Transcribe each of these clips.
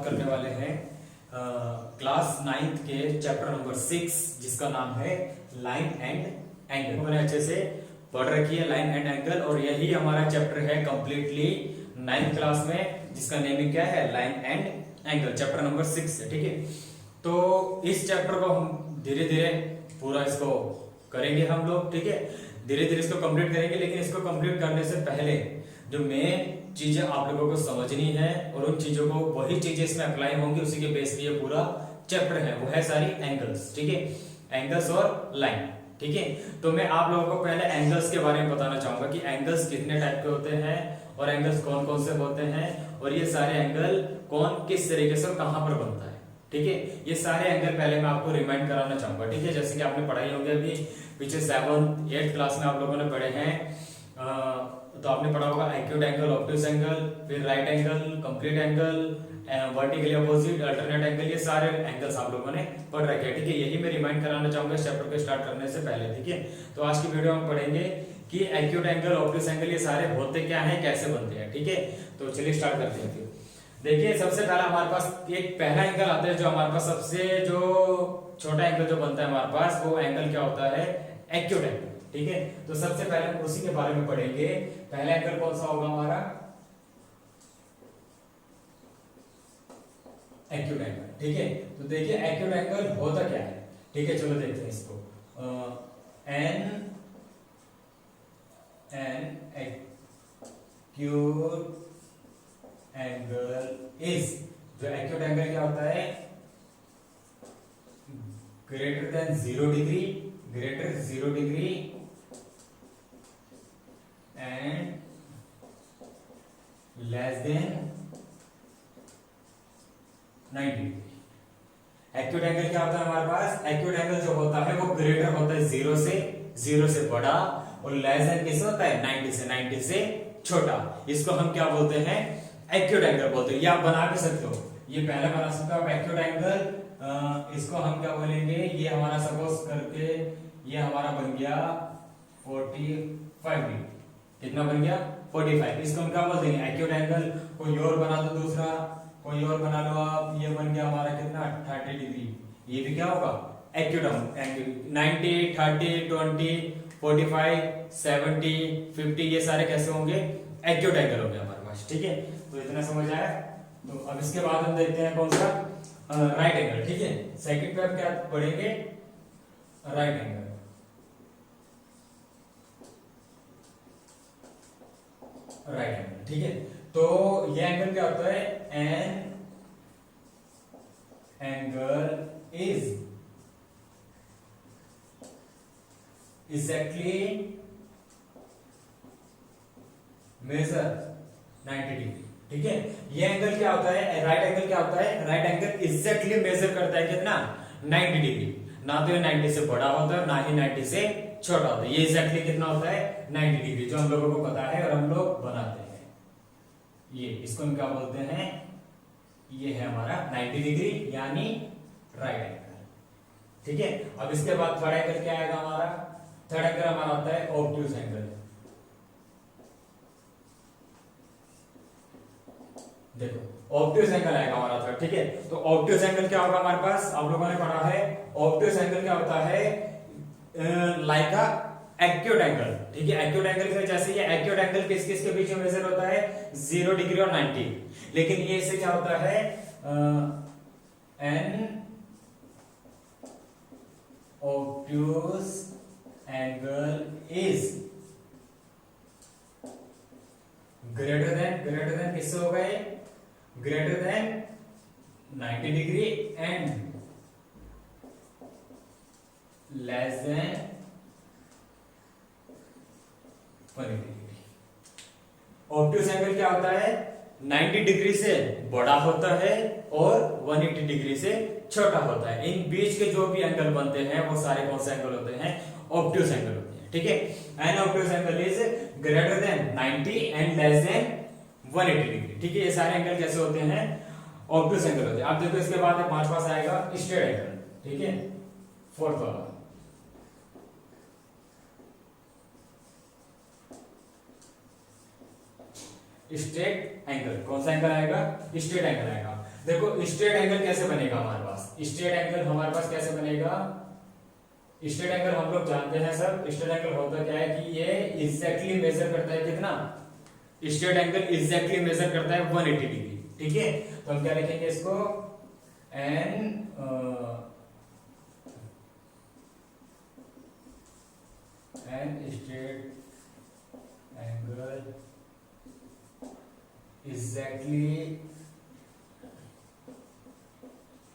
करने वाले हैं क्लास 9th के चैप्टर नंबर 6 जिसका नाम है लाइन एंड एंगल। मैंने अच्छे से पढ़ रखी है लाइन एंड एंगल, और यही हमारा चैप्टर है कंप्लीटली 9th क्लास में, जिसका नेमिंग क्या है, line and angle, chapter number 6 है। ठीक है, तो इस चैप्टर को हम धीरे धीरे पूरा इसको करेंगे हम लोग। ठीक है, धीरे धीरे इसको कंप्लीट करेंगे, लेकिन इसको कंप्लीट करने से पहले जो मेन चीजें आप लोगों को समझनी है और उन चीजों को वही चीजें इसमें अप्लाई होंगी, उसी के बेस पे ये पूरा चैप्टर है, वो है सारी एंगल्स। ठीक है, एंगल्स और लाइन। ठीक है, तो मैं आप लोगों को पहले एंगल्स के बारे में बताना चाहूंगा कि एंगल्स कितने टाइप के होते हैं और एंगल्स कौन कौन से होते हैं, और ये सारे एंगल कौन किस तरीके से और कहां पर बनता है। ठीक है, ये सारे एंगल पहले मैं आपको रिमाइंड कराना चाहूंगा। ठीक है, जैसे कि आपने पढ़ाई होगी अभी पीछे 7th 8th क्लास में आप लोगों ने पढ़े हैं, तो आपने पढ़ा होगा एक्यूट एंगल, ऑब्ट्यूज एंगल, फिर right angle, complete angle, vertically opposite, alternate angle, ये सारे एंगल्स आप लोगों ने पढ़ रखे हैं। ठीक है, यही मैं रिमाइंड कराना चाहूंगा इस चैप्टर को स्टार्ट करने से पहले। ठीक है, तो आज की वीडियो में पढ़ेंगे कि एक्यूट एंगल, ऑब्ट्यूज एंगल, ये सारे होते क्या हैं, कैसे बनते हैं। ठीक है, तो चलिए स्टार्ट करते हैं। देखिए, सबसे पहला हमारे पास एक पहला एंगल आता है, जो हमारे पास सबसे जो छोटा एंगल जो बनता है हमारे पास, वो एंगल क्या होता है, एक्यूट एंगल। ठीक है, तो सबसे पहले हम उसी के बारे में पढ़ेंगे। पहला एंगल कौन सा होगा हमारा, एक्यूट एंगल। ठीक है, तो देखिए एक्यूट एंगल होता क्या है। ठीक है, चलो देखते हैं इसको। एन एक्यूट एंगल इज, जो एक्यूट एंगल क्या होता है, greater than 0 degree, greater 0 degree and less then 90 degree. Acute angle क्या होता है हमारे पास, एक्यूट एंगल जो होता है वो ग्रेटर होता है 0 से बड़ा, और लेस देन किससे होता है, 90 से छोटा। इसको हम क्या बोलते हैं, एक्यूट एंगल बोलते हैं। ये आप बना भी सकते हो, ये पहले बना सकते हो आप एक्यूट एंगल। इसको हम क्या बोलेंगे, ये हमारा सपोज करके ये हमारा बन गया 45 डिग्री। कितना बन गया, 45। इसको हम क्या बोलते हैं, एक्यूट एंगल। कोई और बना दो, दूसरा कोई और बना लो आप, ये बन गया हमारा कितना, 30 डिग्री। ये भी क्या होगा, एक्यूट एंगल। 90, 30, 20, 45, 70, 50, ये सारे कैसे होंगे, एक्यूट एंगल होंगे हमारे पास। ठीक है, तो इतना समझ आया। तो अब इसके बाद हम देखते हैं कौन सा, राइट एंगल। ठीक है, सेकंड पे आप क्या पढ़ेंगे, राइट एंगल। Right angle. ठीक है, तो ये एंगल क्या होता है, an angle is exactly measure 90 degree. ठीक है, ये एंगल क्या होता है, राइट एंगल क्या होता है, राइट एंगल एग्जैक्टली मेजर करता है कितना, 90 डिग्री। ना तो ये 90 से बड़ा होता है, ना ही 90 से छोटा होता है। ये एग्जैक्टली कितना होता है, 90 डिग्री, जो हम लोगों को पता है और हम लोग बनाते हैं। ये इसको हम क्या बोलते हैं, ये है हमारा 90 डिग्री यानी राइट एंगल। ठीक है, अब इसके बाद थर्ड एंगल क्या आएगा हमारा, थर्ड एंगल हमारा होता है ऑब्ट्यूज एंगल। देखो ऑब्ट्यूज एंगल आएगा हमारा थर्ड। ठीक है, तो ऑब्ट्यूज एंगल क्या होगा हमारे पास, आप लोगों ने पढ़ा है, ऑब्ट्यूज एंगल क्या होता है, लाइक अ एक्यूट एंगल। ठीक है, एक्यूट एंगल के जैसे ये एक्यूट एंगल किस किस के बीच में मेजर होता है, 0 डिग्री और 90। लेकिन ये इससे क्या होता है, an obtuse angle is greater than किससे हो गए, greater than 90 degree and less than 180 degree. Obtuse angle क्या होता है, 90 डिग्री से बड़ा होता है और 180 डिग्री से छोटा होता है। इन बीच के जो भी एंगल बनते हैं वो सारे कौन से एंगल होते हैं, ऑब्ट्यूज एंगल होते हैं। ठीक है, an obtuse angle is greater than 90 and less than 180 degree. ठीक है, ये सारे एंगल कैसे होते हैं, ऑब्ट्यूज एंगल होते हैं। अब देखो इसके बाद हमारे पास आएगा स्ट्रेट एंगल। ठीक है, फोर्थ वाला स्ट्रेट एंगल। कौन सा एंगल आएगा, स्ट्रेट एंगल आएगा। देखो स्ट्रेट एंगल कैसे बनेगा हमारे पास, स्ट्रेट एंगल हमारे पास कैसे बनेगा, स्ट्रेट एंगल हम लोग जानते हैं सब, स्ट्रेट एंगल होता क्या है कि ये एग्जैक्टली मेजर करता है कितना, स्ट्रेट एंगल एग्जैक्टली मेजर करता है 180 डिग्री, ठीक है। तो हम क्या लिखेंगे इसको, an straight angle exactly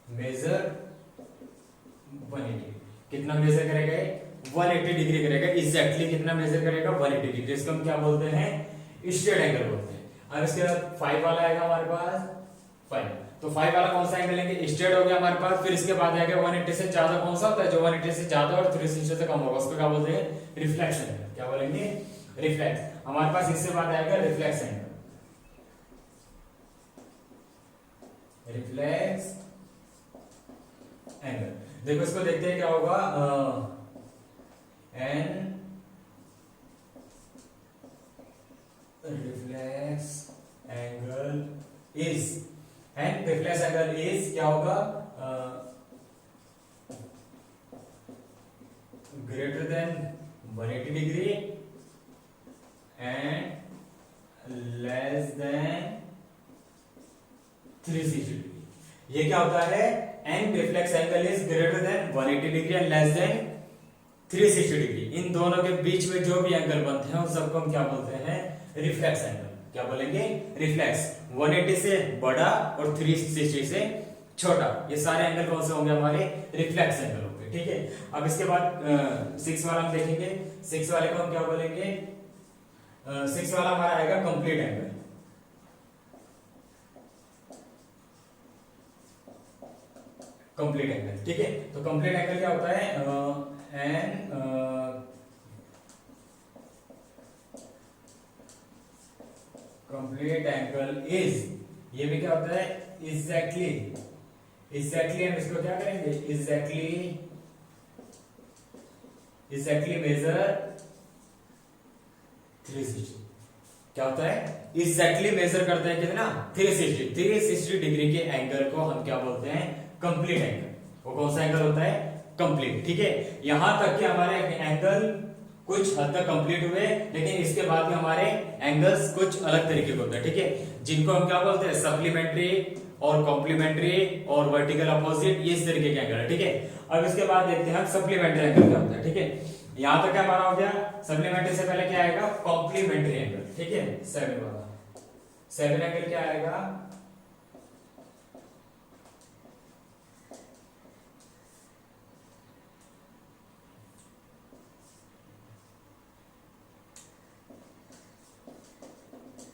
measure 180, कितना मेजर करेगा, 180 डिग्री करेगा, एग्जैक्टली कितना मेजर करेगा, 180 डिग्री, इसको हम क्या बोलते हैं, स्ट्रेट एंगल बोलते हैं। अब इसके बाद 5 वाला आएगा हमारे पास, 5, तो 5 वाला कौन सा एंगल लेंगे, स्ट्रेट हो गया हमारे पास, फिर इसके बाद आएगा 180 से ज्यादा, कौन सा होता है जो 180 से ज्यादा और 360 से कम होगा, उसको क्या बोलते हैं, रिफ्लेक्शन एंगल, क्या बोलेंगे, रिफ्लेक्स। हमारे पास इससे बाद आएगा रिफ्लेक्स एंगल, रिफ्लेक्स एंगल। देखो इसको देखते हैं क्या होगा, an reflex angle is, and reflex angle is क्या होगा, greater than 180 degree and less than 360 degree. ये क्या होता है, and reflex angle is greater than 180 degree and less than 360 degree. इन दोनों के बीच में जो भी एंगल बनते हैं उन सबको हम क्या बोलते हैं, रिफ्लेक्स एंगल, क्या बोलेंगे, रिफ्लेक्स। 180 से बड़ा और 360 से छोटा, ये सारे एंगल कौन से होंगे, हमारे रिफ्लेक्स एंगल होंगे, ठीक है। अब इसके बाद 6 वाला हम देखेंगे, 6 वाले को हम क्या बोलेंगे, 6 वाला हमारा आएगा कंप्लीट एंगल, कंप्लीट एंगल, ठीक है। तो कंप्लीट एंगल क्या होता है, एन कंप्लीट एंगल इज, ये भी क्या होता है, एग्जैक्टली, एग्जैक्टली हम इसको क्या करेंगे, एग्जैक्टली मेजर 360, क्या होता है, एग्जैक्टली मेजर करते हैं कितना, 360 डिग्री के एंगल को हम क्या बोलते हैं, कंप्लीट एंगल। वो कौन सा एंगल होता है, कंप्लीट, ठीक है। यहां तक कि हमारे एंगल कुछ हद तक कंप्लीट हुए, लेकिन इसके बाद भी हमारे एंगल्स कुछ अलग तरीके के होते हैं, ठीक है, जिनको हम क्या बोलते हैं, सप्लीमेंट्री और कॉम्प्लीमेंट्री और वर्टिकल अपोजिट, ये इस तरीके के एंगल है, ठीक है। अब इसके बाद देखते हैं सप्लीमेंट्री एंगल क्या होता है, ठीक है। यहां तक क्या हमारा हो गया, सप्लीमेंट्री से पहले क्या आएगा, कॉम्प्लीमेंट्री एंगल, ठीक है। 7 वाला, 7 एंगल क्या आएगा,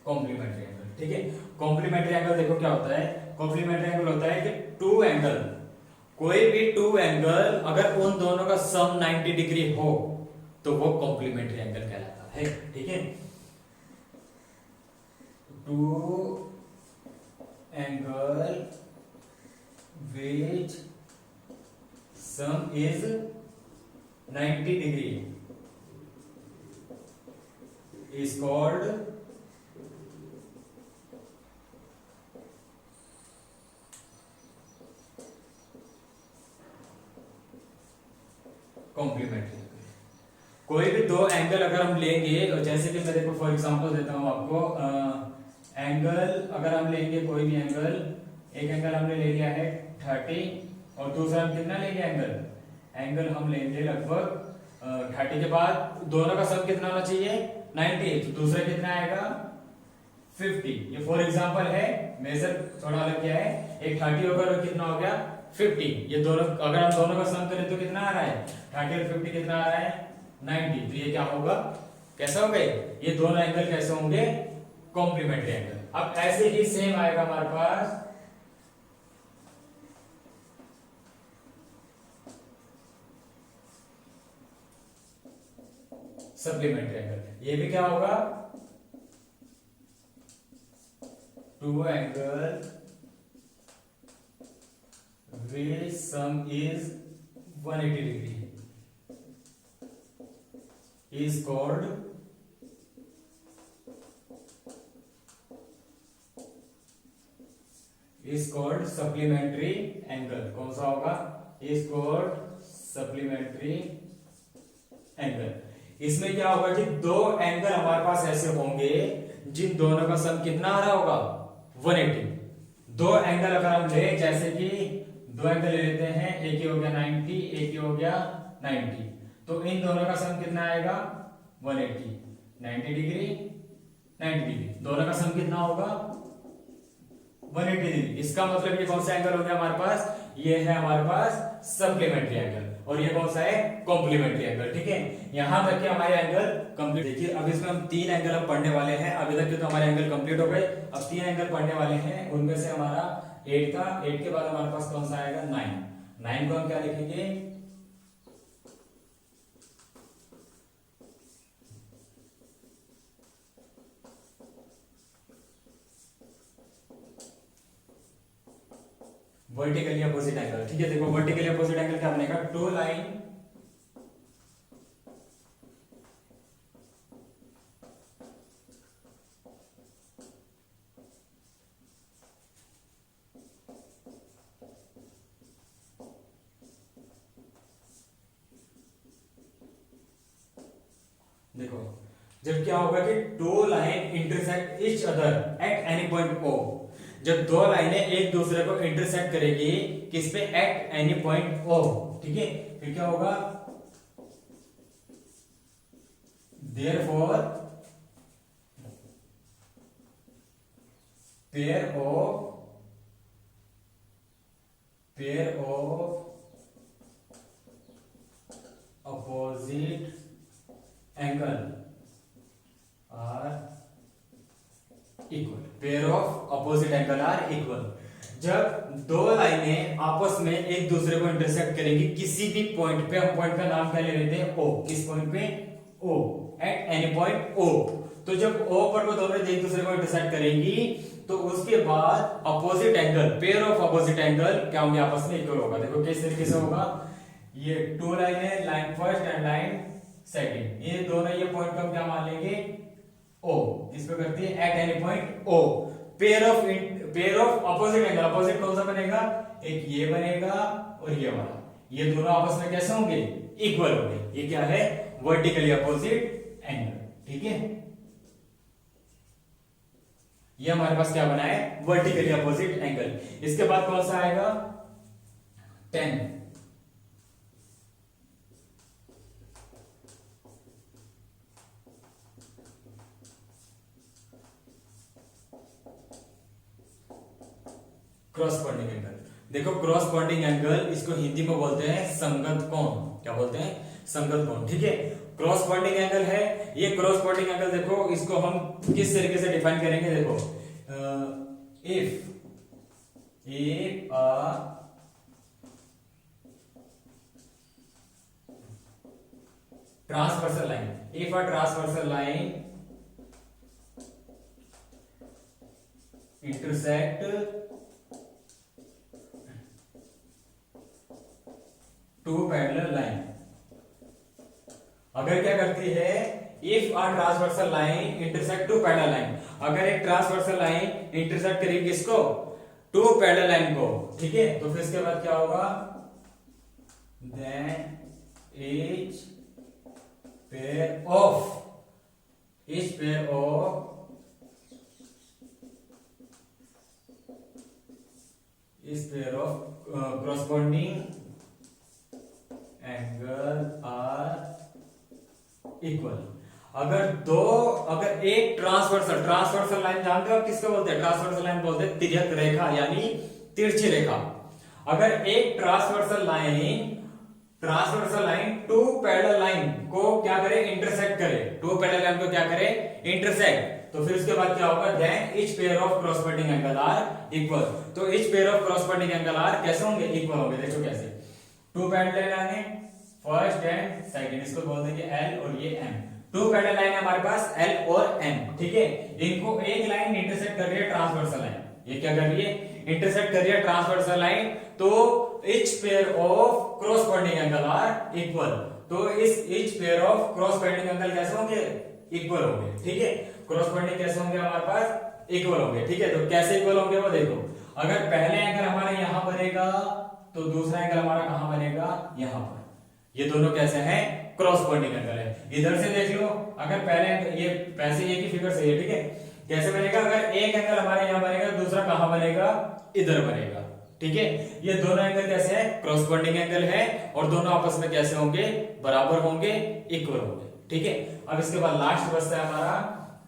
कॉम्प्लीमेंट्री एंगल, ठीक है। कॉम्प्लीमेंट्री एंगल देखो क्या होता है, कॉम्प्लीमेंट्री एंगल होता है कि टू एंगल, कोई भी टू एंगल अगर उन दोनों का सम 90 डिग्री हो तो वो कॉम्प्लीमेंट्री एंगल कहलाता है, ठीक है। Two angle which sum is 90 degree is called complementary. कोई भी दो एंगल अगर हम लेंगे, जैसे कि मैं देखो फॉर एग्जांपल देता हूं आपको, एंगल अगर हम लेंगे कोई भी एंगल, एक एंगल हमने ले लिया है 30 और दूसरा हम कितना लेंगे एंगल हम लेंगे लगभग 30 के बाद दोनों का सम कितना होना चाहिए 90, तो दूसरा कितना आएगा 50। ये फॉर एग्जांपल है, मेजर थोड़ा अलग क्या है, एक 30 होगा और कितना हो गया 50। ये दोनों अगर हम दोनों का सम करें तो कितना आ रहा है 30 और 50 कितना आ रहा है 90। तो ये क्या होगा, कैसा हो गए, ये दोनों एंगल कैसे होंगे कॉम्प्लीमेंट्री एंगल। अब ऐसे ही सेम आएगा हमारे पास सप्लीमेंट्री एंगल। ये भी क्या होगा, two angle which sum is 180 degree is called is called supplementary angle. कौन सा होगा? Is called supplementary angle. इसमें क्या होगा कि दो एंगल हमारे पास ऐसे होंगे जिन दोनों का सम कितना आ रहा होगा? 180। दो एंगल अगर हम ले, जैसे कि दो एंगल ले लेते हैं, एक ही हो गया 90, एक ही हो गया 90, तो इन दोनों का सम कितना आएगा? 180। 90 डिग्री 90 डिग्री, दोनों का सम कितना होगा? 180 डिग्री। इसका मतलब ये कौन सा एंगल हो गया हमारे पास? ये है हमारे पास सप्लीमेंट्री एंगल, और ये कौन सा है? Complementary angle. ठीक है, यहां तक के हमारे एंगल कंप्लीट। देखिए अब इसमें हम 3 एंगल अब पढ़ने वाले हैं। अभी तक के तो हमारे एंगल कंप्लीट हो गए, अब 3 एंगल पढ़ने वाले हैं। उनमें से हमारा 8 का, 8 के बाद हमारे पास कौन सा आएगा? 9। 9 को हम क्या लिखेंगे? Vertically opposite angle. ठीक है, देखो वर्टिकली अपोजिट एंगल क्या बनेगा? टू लाइन देखो जब क्या होगा कि two line intersect each other at any point O. जब दो लाइनें एक दूसरे को इंटरसेक्ट करेगी किस पे? At any point O. ठीक है, फिर क्या होगा? Therefore pair of opposite angle are equal. Pair of opposite angle are equal. जब दो लाइनें आपस में एक दूसरे को इंटरसेक्ट करेंगी किसी भी पॉइंट पे, हम पॉइंट का नाम क्या ले लेते हैं? ओ। किस पॉइंट पे? ओ, एट एनी पॉइंट ओ। तो जब ओ पर वो दोनों एक दूसरे को इंटरसेक्ट करेंगी तो उसके बाद opposite angle, pair of opposite angle क्या होंगे? आपस में इक्वल होगा। देखो किस तरीके से होगा? ये टू लाइन है, line first and line second, ये दोनों ये पॉइंट को हम क्या मान लेंगे? ओ। किस पे करती है? At any point O. Pair of opposite angle, opposite कौन सा बनेगा? एक ये बनेगा और ये वाला, ये दोनों आपस में कैसे होंगे? इक्वल होंगे। ये क्या है? Vertically opposite angle. ठीक है, ये हमारे पास क्या बना है? Vertically opposite angle. इसके बाद कौन सा आएगा? 10। Corresponding angle. देखो क्रॉसपॉन्डिंग एंगल, इसको हिंदी में बोलते हैं संगत कोण। क्या बोलते हैं? संगत कोण। ठीक है, क्रॉसपॉन्डिंग एंगल है ये। क्रॉसपॉन्डिंग एंगल देखो इसको हम किस तरीके से डिफाइन करेंगे? देखो if transversal line, if a transversal line intersect two parallel line. अगर क्या करती है? If a transversal line intersect two parallel line, अगर एक ट्रांसवर्सल लाइन इंटरसेक्ट करेगी किसको? टू पैरेलल लाइन को। ठीक है, तो फिर इसके बाद क्या होगा? Then each pair of corresponding angle are equal। अगर एक ट्रांसवर्सल लाइन जानते हो आप किसको बोलते हैं? ट्रांसवर्सल लाइन बोलते हैं तिर्यक रेखा यानी तिरछी रेखा। अगर एक transversal line two parallel line को क्या करे? इंटरसेक्ट करे। टू पैरेलल लाइन को क्या करे? इंटरसेक्ट। तो फिर उसके बाद क्या होगा? Then each pair of corresponding angle are equal. तो each pair of corresponding angle are कैसे होंगे? इक्वल होंगे। देखो कैसे? टू पैरेलल लाइन है, फर्स्ट एंड सेकंड, इसको बोल देंगे एल और ये एम। टू पैरेलल लाइन है हमारे पास एल और एम। ठीक है, इनको एक लाइन इंटरसेक्ट कर रही है ट्रांसवर्सल लाइन। ये क्या कर रही है? इंटरसेक्ट कर रही है ट्रांसवर्सल लाइन। तो each pair of corresponding angle are equal. तो इस each pair of corresponding angle कैसे होंगे? इक्वल होंगे। ठीक है, क्रॉसपॉन्डिंग कैसे होंगे हमारे पास? इक्वल होंगे। ठीक है, तो कैसे इक्वल होंगे वो देखो। अगर पहले एंगल हमारा यहां बनेगा तो दूसरा एंगल हमारा कहां बनेगा, यहां पर। ये दोनों कैसे हैं, क्रॉसपोंडिंग एंगल है। इधर से देख लो, अगर पहले एंगल ये वैसे ये की फिगर सही है, ठीक है। कैसे बनेगा, अगर एक एंगल हमारे यहां बनेगा, दूसरा कहां बनेगा, इधर बनेगा, ठीक है। ये दोनों एंगल कैसे है, क्रॉसपोंडिंग एंगल है, और दोनों आपस में कैसे होंगे, बराबर होंगे, इक्वल होंगे, ठीक है। अब इसके बाद लास्ट बचता है हमारा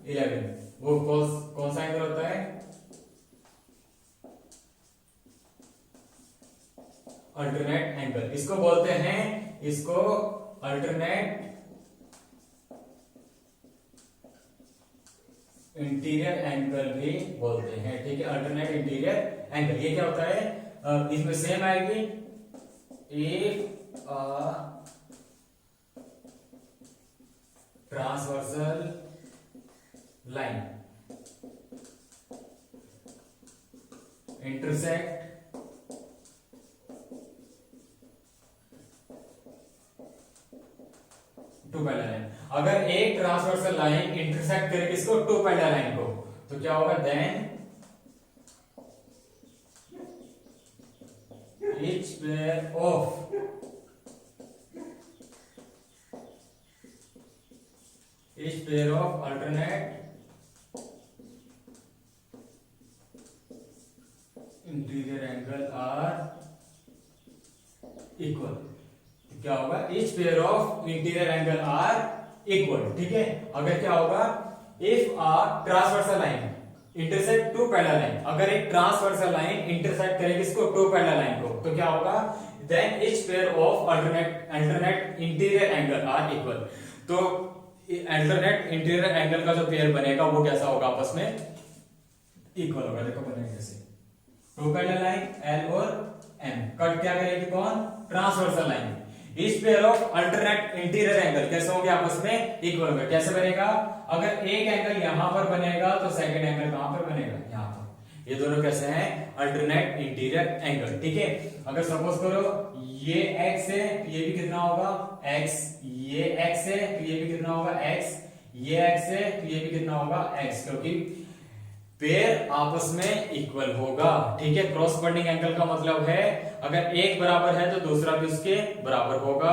11, वो कौन सा एंगल होता है, अल्टरनेट एंगल। इसको बोलते हैं, इसको अल्टरनेट इंटीरियर एंगल भी बोलते हैं, ठीक है। अल्टरनेट इंटीरियर एंगल, ये क्या होता है, इसमें सेम आएगी, if transversal line intersect two parallel line. अगर एक ट्रांसवर्सल लाइन इंटरसेक्ट करे किसको, टू पैरेलल लाइन को, तो क्या होगा, then each pair of alternate interior angle are equal। क्या होगा, each pair of interior angle are equal, ठीक है। अगर क्या होगा, if a transversal line intersect two parallel line, अगर एक ट्रांसवर्सल लाइन इंटरसेक्ट करे किसको, टू पैरेलल लाइन को, तो क्या होगा, then each pair of alternate interior angle are equal. तो अल्टरनेट इंटीरियर एंगल का जो पेयर बनेगा वो कैसा होगा, आपस में इक्वल होगा। देखो बनेगा कैसे, टू पैरेलल लाइन एल और एम कट क्या करेगी, कौन, transversal line. Each pair of alternate interior angle कैसे होंगे, आपस में इक्वल होगा। कैसे बनेगा, अगर एक एंगल यहां पर बनेगा तो सेकंड एंगल कहां पर बनेगा, यहां पर। ये दोनों कैसे हैं, अल्टरनेट इंटीरियर एंगल, ठीक है। अगर सपोज करो ये x है तो ये भी कितना होगा, x, ये x है तो ये भी कितना होगा, x, ये x है तो ये भी कितना होगा, x, क्योंकि पेयर आपस में इक्वल होगा, ठीक है। क्रॉसपोंडिंग एंगल का मतलब है अगर एक बराबर है तो दूसरा भी उसके बराबर होगा।